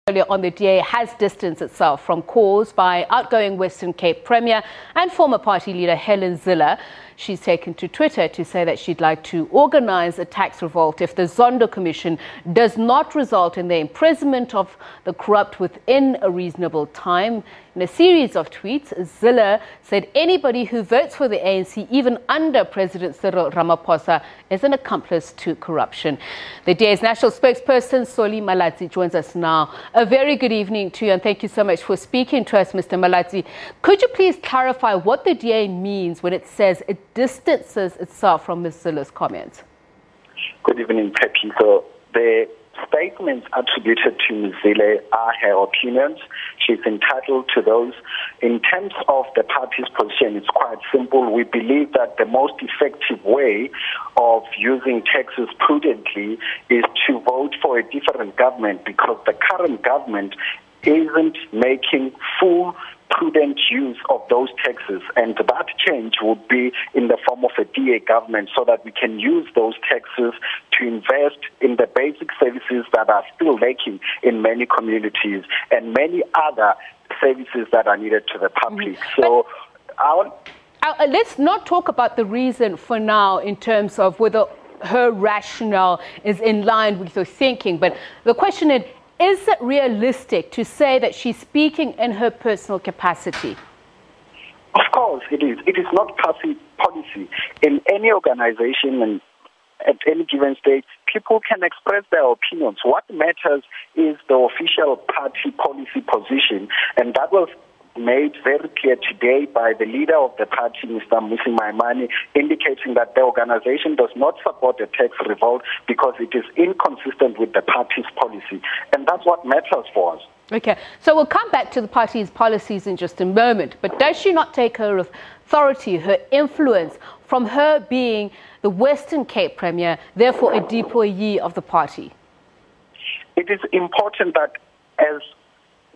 Earlier on, the DA has distanced itself from calls by outgoing Western Cape Premier and former party leader Helen Zille. She's taken to Twitter to say that she'd like to organize a tax revolt if the Zondo Commission does not result in the imprisonment of the corrupt within a reasonable time. In a series of tweets, Zille said anybody who votes for the ANC, even under President Cyril Ramaphosa, is an accomplice to corruption. The DA's national spokesperson, Malatsi, joins us now. A very good evening to you, and thank you so much for speaking to us, Mr. Malatsi. Could you please clarify what the DA means when it says it distances itself from Ms. Zille's comments? Good evening, Pepi. So the statements attributed to Ms. Zille are her opinions. She's entitled to those. In terms of the party's position, it's quite simple. We believe that the most effective way of using taxes prudently is to vote for a different government, because the current government isn't making full prudent use of those taxes, and that change would be in the form of a DA government, so that we can use those taxes to invest in the basic services that are still lacking in many communities and many other services that are needed to the public. So let's not talk about the reason for now in terms of whether her rationale is in line with your thinking, but the question is it realistic to say that she's speaking in her personal capacity? Of course it is. It is not passive policy. In any organization and at any given stage, people can express their opinions. What matters is the official party policy position, and that was made very clear today by the leader of the party, Mr. Musi Maimane, indicating that the organization does not support a tax revolt because it is inconsistent with the party's policy. And that's what matters for us. Okay, so we'll come back to the party's policies in just a moment, but does she not take her authority, her influence, from her being the Western Cape Premier, therefore a deployee of the party? It is important that as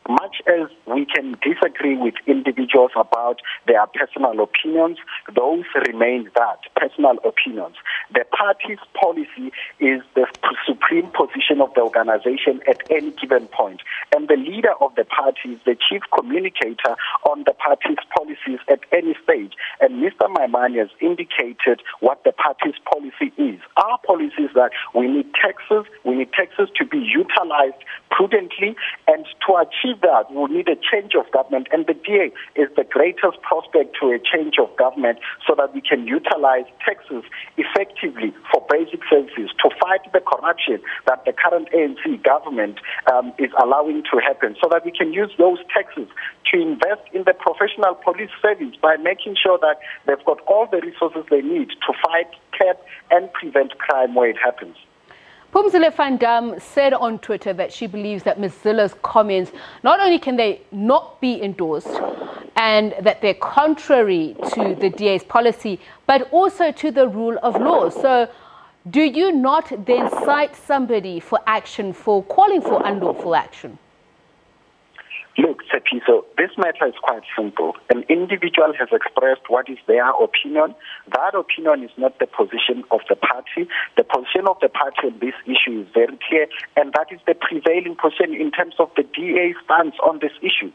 much as we can disagree with individuals about their personal opinions, those remain that, personal opinions. The party's policy is the supreme position of the organization at any given point. And the leader of the party is the chief communicator on the party's policies at any stage. And Mr. Maimane has indicated what the party's policy is. Our policy is that we need taxes to be utilized prudently, and to achieve that, we need a change of government, and the DA is the greatest prospect to a change of government, so that we can utilize taxes effectively for basic services to fight the corruption that the current ANC government is allowing to happen, so that we can use those taxes to invest in the professional police service by making sure that they've got all the resources they need to fight, curb, and prevent crime where it happens. Zille van Dam said on Twitter that she believes that Ms. Zille's comments, not only can they not be endorsed and that they're contrary to the DA's policy, but also to the rule of law. So do you not then cite somebody for action for calling for unlawful action? Look, Sepiso, this matter is quite simple. An individual has expressed what is their opinion. That opinion is not the position of the party. The position of the party on this issue is very clear, and that is the prevailing position in terms of the DA stance on this issue.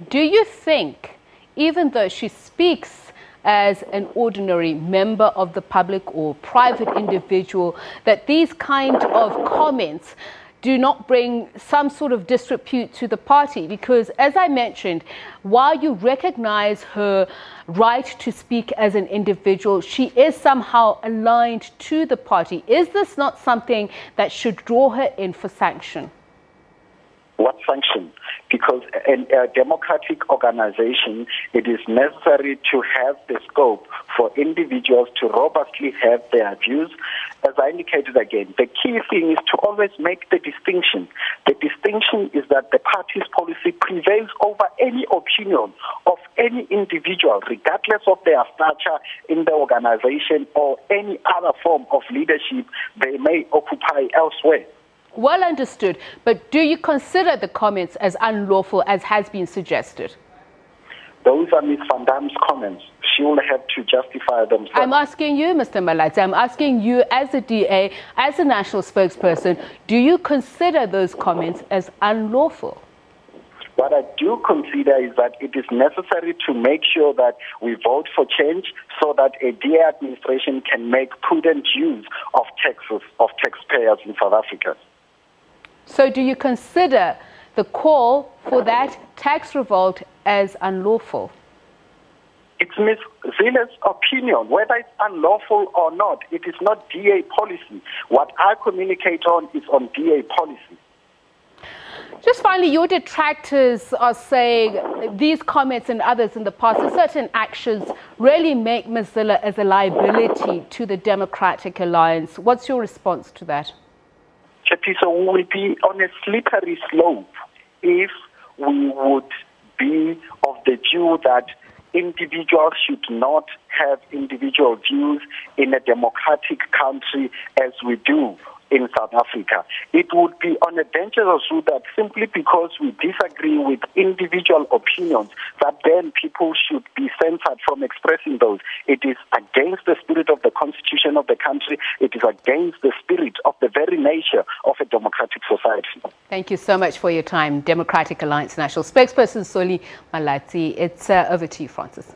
Do you think, even though she speaks as an ordinary member of the public or private individual, that these kind of comments do not bring some sort of disrepute to the party? Because, as I mentioned, while you recognize her right to speak as an individual, she is somehow aligned to the party. Is this not something that should draw her in for sanction? What sanction? Because in a democratic organization, it is necessary to have the scope for individuals to robustly have their views. As I indicated again, the key thing is to always make the distinction. The distinction is that the party's policy prevails over any opinion of any individual, regardless of their stature in the organization or any other form of leadership they may occupy elsewhere. Well understood, but do you consider the comments as unlawful, as has been suggested? Those are Ms. Van Dam's comments. you'll have to justify themselves. I'm asking you, Mr. Malatsi, I'm asking you as a DA, as a national spokesperson, do you consider those comments as unlawful? What I do consider is that it is necessary to make sure that we vote for change so that a DA administration can make prudent use of taxes of taxpayers in South Africa. So do you consider the call for that tax revolt as unlawful? It's Ms. Zille's opinion. Whether it's unlawful or not, it is not DA policy. What I communicate on is on DA policy. Just finally, your detractors are saying these comments and others in the past, and certain actions really make Ms. Zille as a liability to the Democratic Alliance. What's your response to that? So we will be on a slippery slope if we would be of the view that individuals should not have individual views in a democratic country as we do in South Africa. It would be on a dangerous route that simply because we disagree with individual opinions, that then people should be censored from expressing those. It is against the spirit of the constitution of the country. It is against the spirit of the very nature of a democratic society. Thank you so much for your time. Democratic Alliance National Spokesperson Malatsi. It's over to you, Francis.